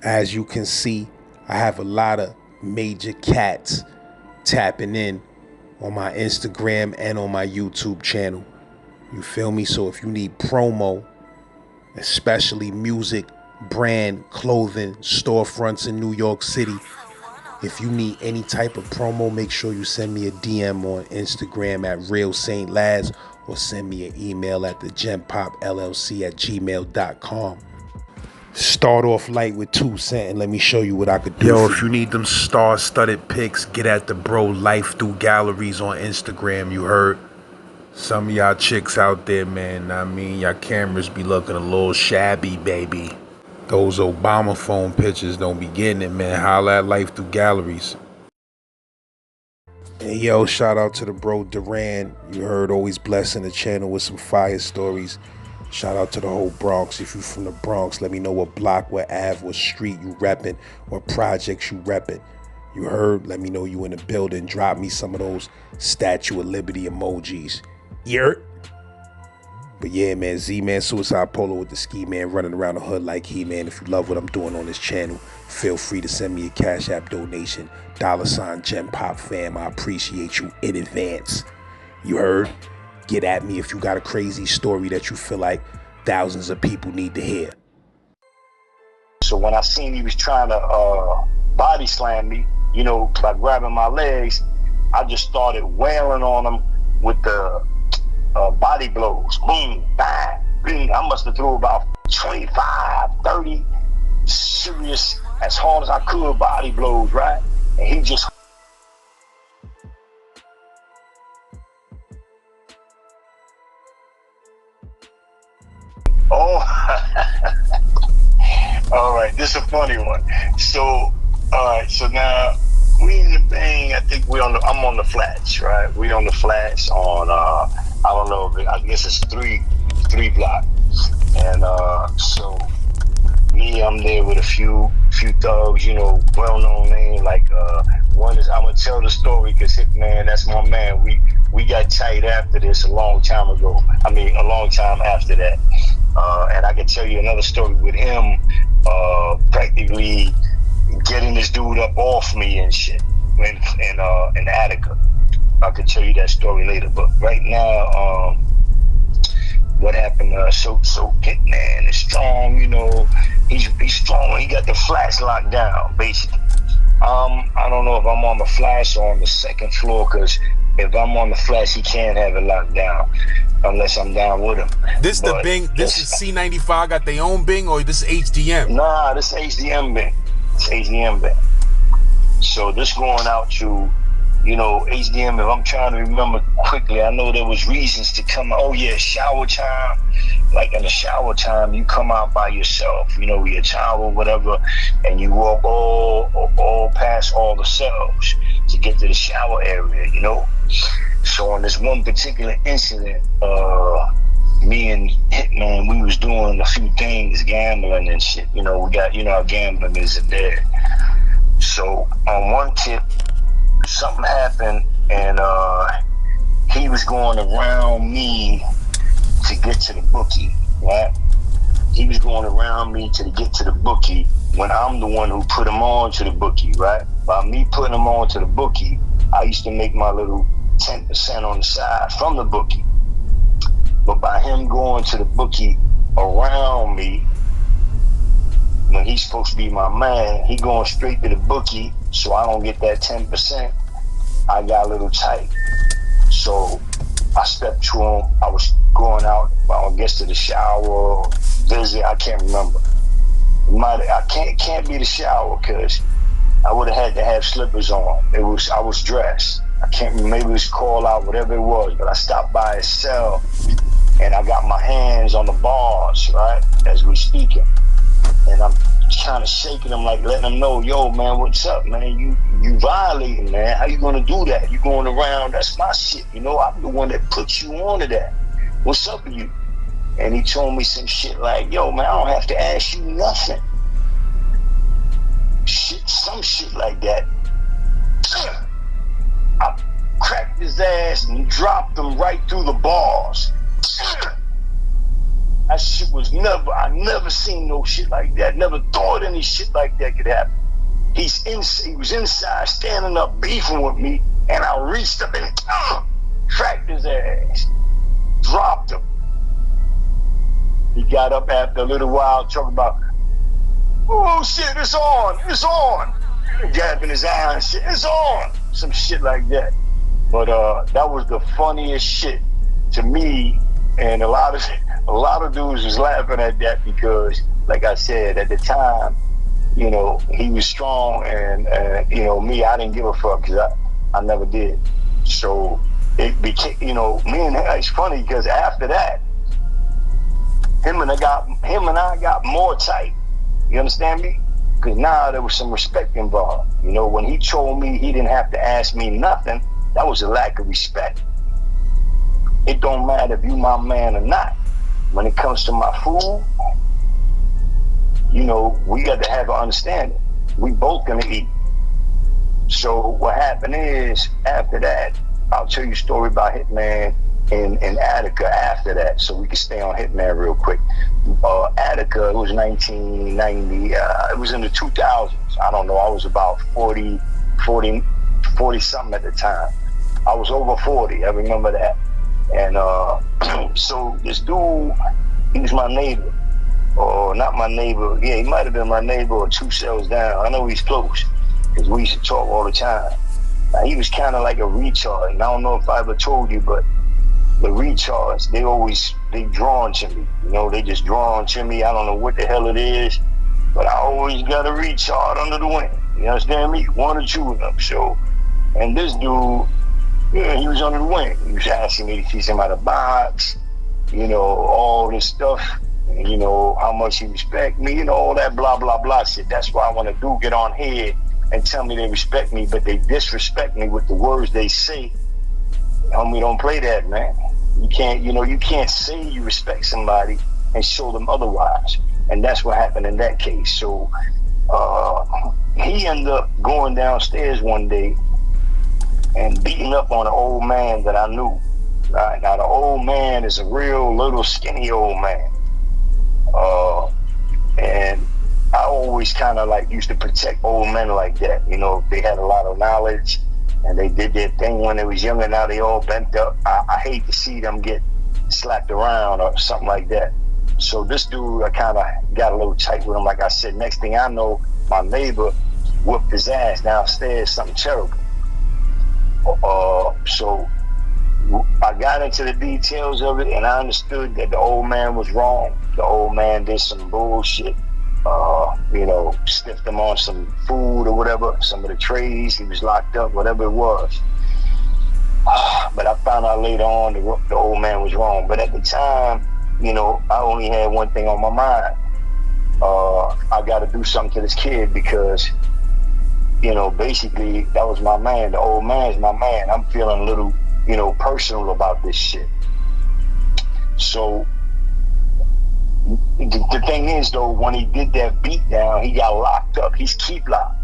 As you can see, I have a lot of major cats tapping in on my Instagram and on my YouTube channel. You feel me? So if you need promo, especially music, brand, clothing, storefronts in New York City, if you need any type of promo, make sure you send me a DM on Instagram at Real Saint Laz, or send me an email at thegenpopllc@gmail.com. Start off light with 2 cents and let me show you what I could do. Yo, if you need them star-studded pics, get at the bro Life Through Galleries on Instagram, you heard? Some of y'all chicks out there, man, I mean, y'all cameras be looking a little shabby, baby. Those Obama phone pictures don't be getting it, man. Holla at Life Through Galleries. And yo, shout out to the bro Duran. You heard, always blessing the channel with some fire stories. Shout out to the whole Bronx. If you from the Bronx, let me know what block, what Ave, what street you reppin', what projects you reppin'. You heard? Let me know you in the building. Drop me some of those Statue of Liberty emojis. Yurt. But yeah, man, Z-Man, Suicide Polo with the ski man running around the hood like he, man. If you love what I'm doing on this channel, feel free to send me a Cash App donation. $ Gen Pop fam. I appreciate you in advance. You heard? Get at me if you got a crazy story that you feel like thousands of people need to hear. So when I seen he was trying to body slam me, you know, by grabbing my legs, I just started wailing on him with the body blows. Boom, bang, boom. I must have threw about 25, 30 serious, as hard as I could, body blows, right? And he just... Oh, all right, this is a funny one. So, all right, so now we in the bang. I think I'm on the flats, right? We on the flats on, I don't know, I guess it's three block. And so me, I'm there with a few thugs, you know, well-known name. Like one is, I'm gonna tell the story because Hitman, that's my man. We got tight after this a long time ago. I mean, a long time after that. And I can tell you another story with him, practically getting this dude up off me and shit in Attica. I could tell you that story later, but right now, what happened? So Hitman is strong, you know. He's strong. He got the flats locked down, basically. I don't know if I'm on the flats or on the second floor, because if I'm on the flats, he can't have it locked down unless I'm down with him. This the Bing. This is C95 got their own Bing, or this is HDM? Nah, this is HDM Bing. It's HDM Bing. So this going out to, you know, HDM. If I'm trying to remember quickly, I know there was reasons to come. Oh yeah, shower time. Like in the shower time, you come out by yourself. You know, with your towel, whatever, and you walk all past all the cells to get to the shower area. You know. So on this one particular incident, me and Hitman, we was doing a few things, gambling and shit. You know, we got, you know how gambling is in there. So on one tip, something happened, and he was going around me to get to the bookie, right? He was going around me to get to the bookie when I'm the one who put him on to the bookie, right? By me putting him on to the bookie, I used to make my little 10% on the side from the bookie. But by him going to the bookie around me, when he's supposed to be my man, he going straight to the bookie, so I don't get that 10%. I got a little tight. So I stepped to him. I was going out, I guess, to the shower, visit, I can't remember. It can't be the shower, because I would have had to have slippers on. I was dressed. I can't remember, maybe it was call out, whatever it was, but I stopped by his cell and I got my hands on the bars, right, as we speaking. And I'm kind of shaking him, like letting him know, yo, man, what's up, man? You violating, man. How you gonna do that? You going around, that's my shit, you know? I'm the one that put you onto that. What's up with you? And he told me some shit like, yo, man, I don't have to ask you nothing. Some shit like that. I cracked his ass and dropped him right through the bars. That shit was I never seen no shit like that. Never thought any shit like that could happen. He was inside, standing up, beefing with me, and I reached up and cracked his ass. Dropped him. He got up after a little while, talking about, oh shit, it's on. Gabbing his eye and shit, it's on. Some shit like that. But that was the funniest shit to me, and a lot of dudes was laughing at that because, like I said, at the time, you know, he was strong, and you know, me, I didn't give a fuck because I never did. So it became, you know, it's funny because after that, him and I got more tight. You understand me? Because now there was some respect involved. You know, when he told me he didn't have to ask me nothing, that was a lack of respect. It don't matter if you my man or not. When it comes to my food, you know, we got to have an understanding. We both gonna eat. So what happened is, after that, I'll tell you a story about Hitman in Attica after that, so we can stay on Hitman real quick. Attica, it was 1990, it was in the 2000s. I don't know, I was about 40 something at the time. I was over 40, I remember that. And so this dude, he was my neighbor, or not my neighbor, yeah, he might have been my neighbor or 2 cells down. I know he's close, because we used to talk all the time. Now, he was kind of like a retard, and I don't know if I ever told you, but the retards, they drawn to me. You know, they just drawn to me. I don't know what the hell it is, but I always got a retard under the wing. You understand me? 1 or 2 of them. So, and this dude, yeah, he was under the wing. He was asking me to teach him how to box, you know, all this stuff, you know, how much he respect me, you know, all that blah, blah, blah shit. That's why I want to get on here and tell me they respect me, but they disrespect me with the words they say. Homie, don't play that, man. You can't say you respect somebody and show them otherwise. And that's what happened in that case. So he ended up going downstairs one day and beating up on an old man that I knew. Right? Now, the old man is a real little skinny old man. And I always kind of like used to protect old men like that. You know, they had a lot of knowledge and they did their thing when they was younger. Now they all bent up. I hate to see them get slapped around or something like that. So this dude, I kind of got a little tight with him. Like I said, next thing I know, my neighbor whooped his ass downstairs, something terrible. So I got into the details of it, and I understood that the old man was wrong. The old man did some bullshit. You know, stiffed him on some food or whatever, some of the trays, he was locked up, whatever it was. But I found out later on the old man was wrong. But at the time, you know, I only had one thing on my mind. I got to do something to this kid because, you know, basically that was my man. The old man's my man. I'm feeling a little, you know, personal about this shit. So the thing is, though, when he did that beat down, he got locked up. He's keep locked.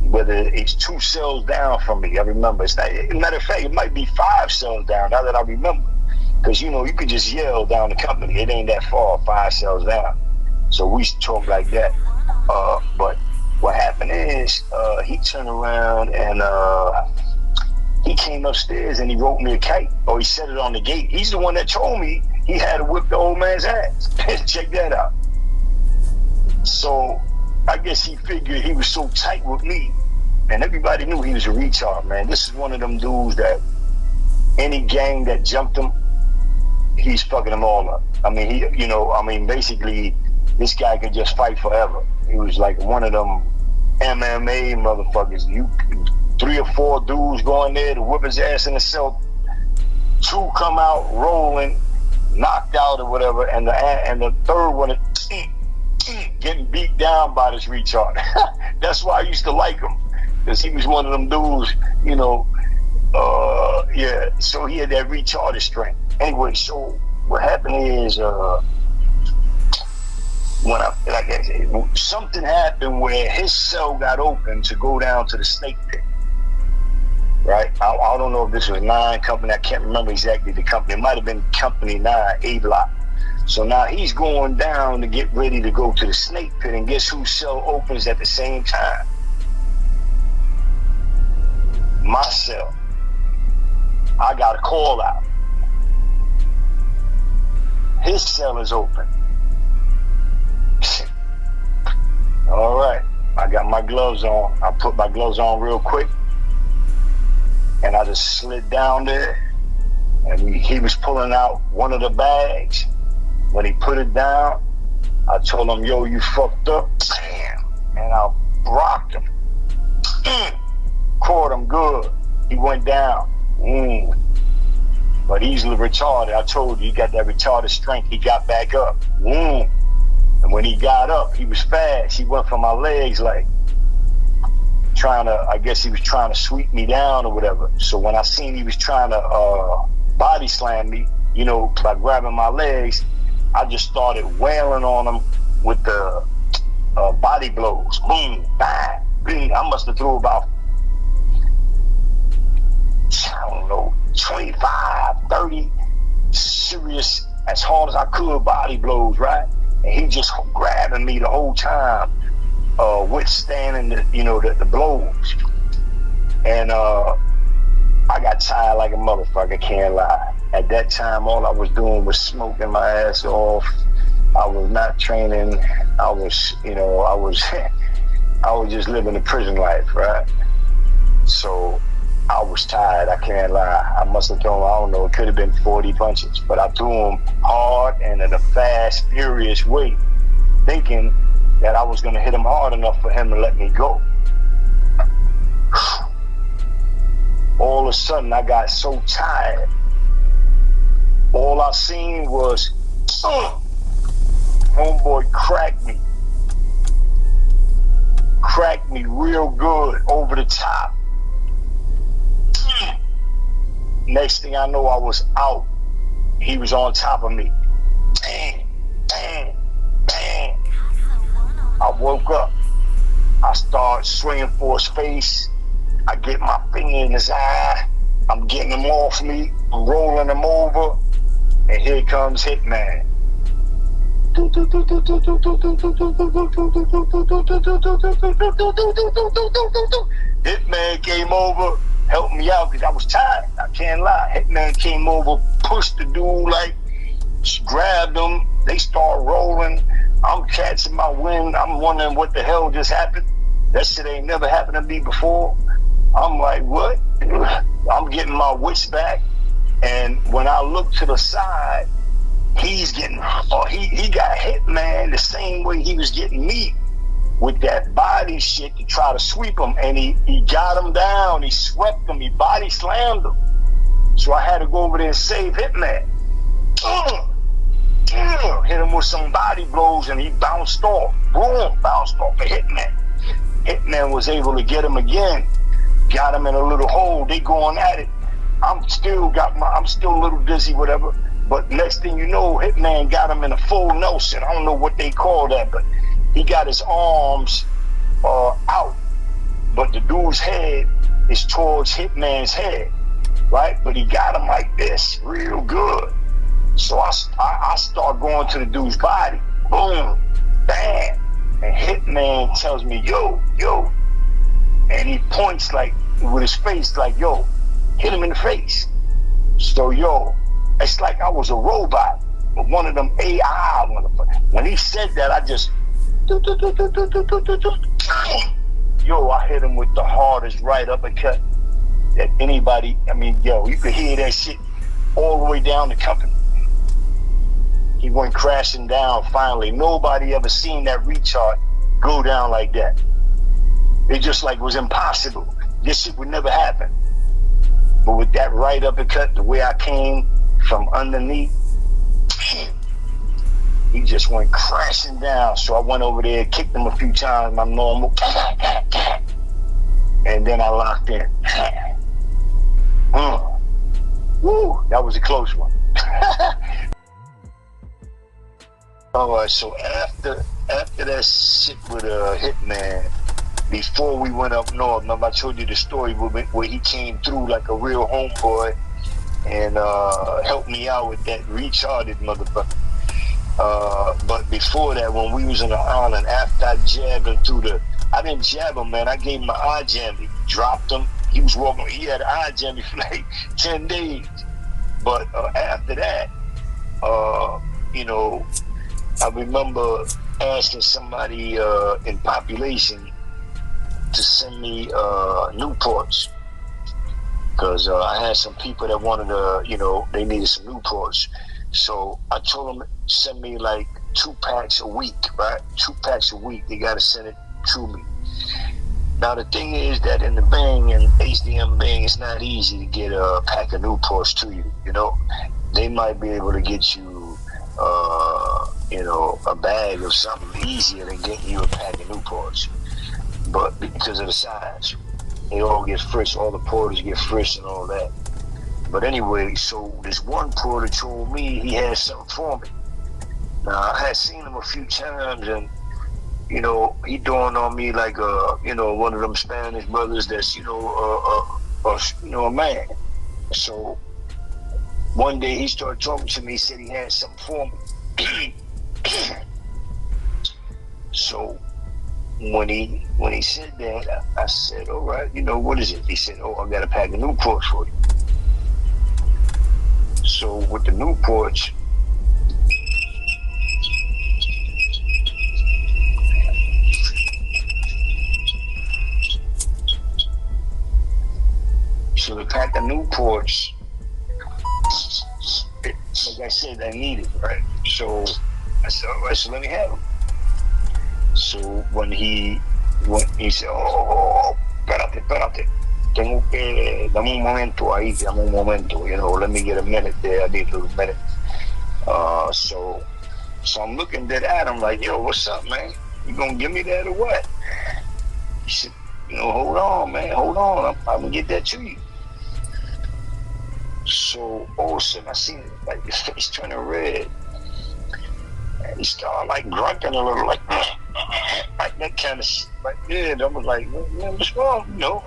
Whether it's 2 cells down from me, I remember. It's not, matter of fact, it might be 5 cells down, now that I remember. Because, you know, you could just yell down the company. It ain't that far, 5 cells down. So we used to talk like that. But what happened is, he turned around and he came upstairs and he wrote me a kite. Or he set it on the gate. He's the one that told me he had to whip the old man's ass. Check that out. So I guess he figured he was so tight with me, and everybody knew he was a retard, man. This is one of them dudes that any gang that jumped him, he's fucking them all up. I mean, basically, this guy could just fight forever. He was like one of them MMA motherfuckers. 3 or 4 dudes go in there to whip his ass in the cell. 2 come out rolling, knocked out or whatever, and the third one getting beat down by this retard. That's why I used to like him, because he was one of them dudes, you know. Yeah, so he had that retarded strength. Anyway, so what happened is something happened where his cell got open to go down to the snake pit. Right? I don't know if this was 9 company. I can't remember exactly the company. It might have been company 9, A block. So now he's going down to get ready to go to the snake pit, and guess whose cell opens at the same time? My cell. I got a call out. His cell is open. All right, I got my gloves on. I put my gloves on real quick, and I just slid down there, and he was pulling out one of the bags. When he put it down, I told him, yo, you fucked up. Bam! And I rocked him. Caught him good. He went down. But easily retarded. I told you, he got that retarded strength. He got back up. And when he got up, he was fast. He went for my legs like I guess he was trying to sweep me down or whatever. So when I seen he was trying to body slam me, you know, by grabbing my legs, I just started wailing on him with the body blows. Boom, bang, bing. I must have threw about, I don't know, 25, 30 serious, as hard as I could, body blows, right? And he just grabbing me the whole time, withstanding the blows. And I got tired like a motherfucker, can't lie. At that time, all I was doing was smoking my ass off. I was not training. I was just living the prison life, right? So I was tired, I can't lie. I must have thrown, I don't know, it could have been 40 punches, but I threw them hard and in a fast, furious way, thinking that I was gonna hit him hard enough for him to let me go. All of a sudden, I got so tired. All I seen was, homeboy cracked me. Cracked me real good over the top. Next thing I know, I was out. He was on top of me. Bang, bang, bang. I woke up. I start swinging for his face. I get my finger in his eye. I'm getting him off me. I'm rolling him over. And here comes Hitman. Hitman came over, helped me out because I was tired. I can't lie. Hitman came over, pushed the dude, like, grabbed him. They start rolling. I'm catching my wind. I'm wondering what the hell just happened. That shit ain't never happened to me before. I'm like, what? I'm getting my wits back. And when I look to the side, he's getting, he got hit, man, the same way he was getting me with that body shit to try to sweep him. And he got him down. He swept him. He body slammed him. So I had to go over there and save Hitman. Hit him with some body blows and he bounced off. Boom, bounced off a Hitman. Hitman was able to get him again. Got him in a little hole. They going at it. I'm still a little dizzy, whatever. But next thing you know, Hitman got him in a full Nelson. I don't know what they call that, but he got his arms out. But the dude's head is towards Hitman's head, right? But he got him like this, real good. So I start going to the dude's body. Boom, bam. And Hitman tells me, yo. And he points like with his face like, yo, hit him in the face. So, yo, it's like I was a robot, but one of them AI motherfuckers. When he said that, I just, yo, I hit him with the hardest right uppercut that anybody, I mean, yo, you could hear that shit all the way down the company. He went crashing down finally. Nobody ever seen that retard go down like that. It just like was impossible. This shit would never happen. But with that right uppercut, the way I came from underneath, he just went crashing down. So I went over there, kicked him a few times, my normal, and then I locked in. Woo, that was a close one. All right, so after that shit with Hitman, before we went up north, remember I told you the story where he came through like a real homeboy and helped me out with that retarded motherfucker. But before that, when we was on the island, after I jabbed him I didn't jab him, man. I gave him an eye jammy, dropped him. He was walking. He had an eye jammy for like 10 days. But after that, you know, I remember asking somebody in population to send me Newports, because I had some people that wanted to, they needed some Newports. So I told them send me like 2 packs a week, right? 2 packs a week. They got to send it to me. Now the thing is that in the Bang and HDM Bang, it's not easy to get a pack of Newports to you. They might be able to get you, a bag of something easier than getting you a pack of Newports. But because of the size, they all get frisked. All the porters get frisked and all that. But anyway, so this one porter told me he had something for me. Now I had seen him a few times, and he dawned on me like one of them Spanish brothers that's a man. So one day he started talking to me. He said he had something for me. So when he said that, I said, all right, what is it? He said, oh, I got a pack of Newports for you. So with the Newports, so the pack of Newports, like I said, I needed, right? So I said, all right, so let me have them. So when he said, oh, espérate. Dame un momento ahí, let me get a minute there. I need a little minute. So I'm looking dead at him like, yo, what's up, man? You gonna give me that or what? He said, hold on, man, hold on. I'm gonna get that to you. So all of a sudden I seen like his face turning red. And he started like grunting a little, like that kind of shit. Like, yeah, I was like, man, what's wrong? I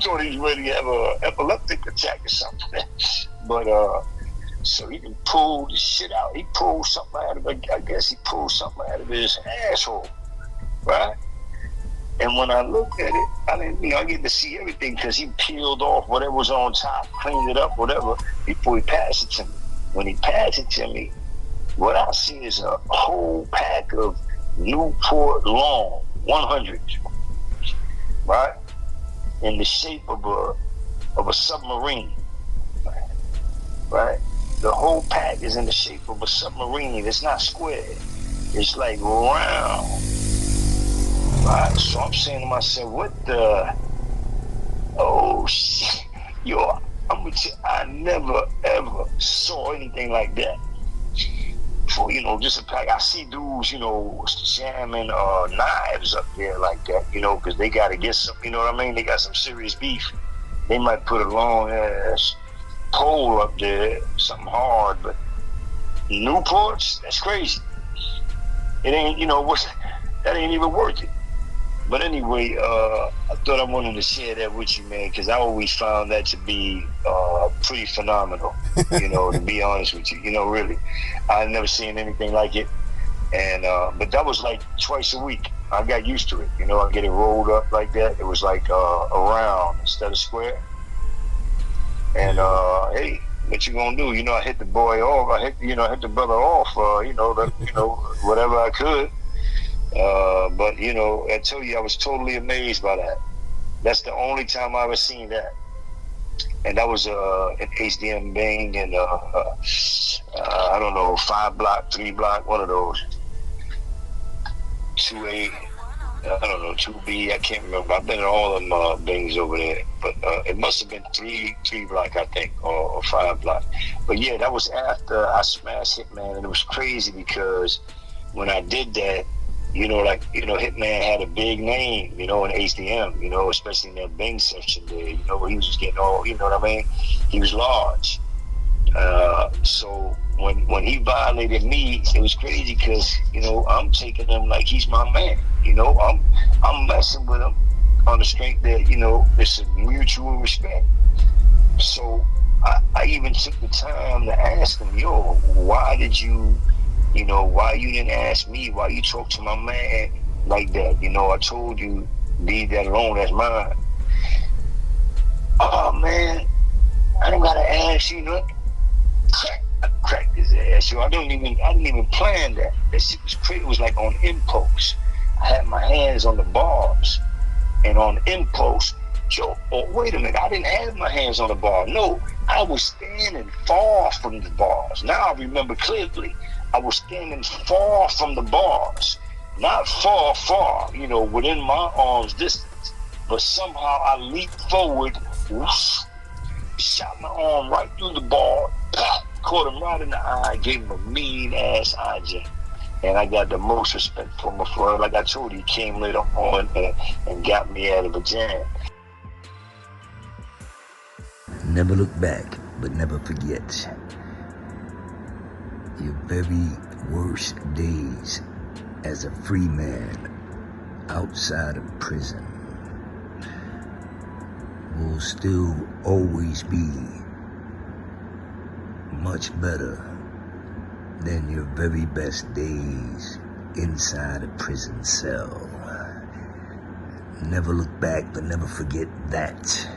thought he was ready to have an epileptic attack or something. But so he can pull the shit out. He pulled something out of it. I guess he pulled something out of his asshole, right? And when I looked at it, I didn't, I get to see everything because he peeled off whatever was on top, cleaned it up, whatever, before he passed it to me. When he passed it to me, what I see is a whole pack of Newport Long 100s, right? In the shape of a submarine, right? The whole pack is in the shape of a submarine. It's not square. It's like round. Right? So I'm saying to myself, what the? Oh shit! Yo, I never ever saw anything like that. For just a pack. I see dudes, jamming knives up there like that, because they got to get some. You know what I mean? They got some serious beef. They might put a long ass pole up there, something hard. But Newports, that's crazy. It ain't, that ain't even worth it. But anyway, I thought I wanted to share that with you, man, because I always found that to be pretty phenomenal, to be honest with you. Really. I've never seen anything like it. And but that was like twice a week. I got used to it. I get it rolled up like that. It was like around instead of square. And hey, what you gonna do? I hit the boy off. I hit the brother off. Whatever I could. But I tell you, I was totally amazed by that. That's the only time I ever seen that, and that was an HDM Bang and I don't know, 5 block, 3 block, one of those, 2A, I don't know, 2B, I can't remember. I've been in all of them bangs over there, but it must have been 3 block, I think, or 5 block. But yeah, that was after I smashed Hitman, and it was crazy because when I did that, Hitman had a big name, in HDM, especially in that Bing section there, where he was just getting all, you know what I mean? He was large. So when he violated me, it was crazy because, I'm taking him like he's my man, I'm messing with him on the strength that, it's a mutual respect. So I even took the time to ask him, yo, why did you You know, why you didn't ask me? Why you talk to my man like that? You know, I told you, leave that alone, that's mine. Oh, man, I don't gotta ask you nothing. I cracked his ass. So I didn't even plan that. That shit was crazy. It was like on impulse. I had my hands on the bars, and on impulse, Joe, oh, wait a minute, I didn't have my hands on the bar. No, I was standing far from the bars. Now I remember clearly. I was standing far from the bars. Not far, you know, within my arm's distance. But somehow I leaped forward, whoosh, shot my arm right through the bar, caught him right in the eye, gave him a mean ass eye jab. And I got the most respect for him. For, like I told you, he came later on and got me out of a jam. Never look back, but never forget. Your very worst days as a free man outside of prison will still always be much better than your very best days inside a prison cell. Never look back, but never forget that.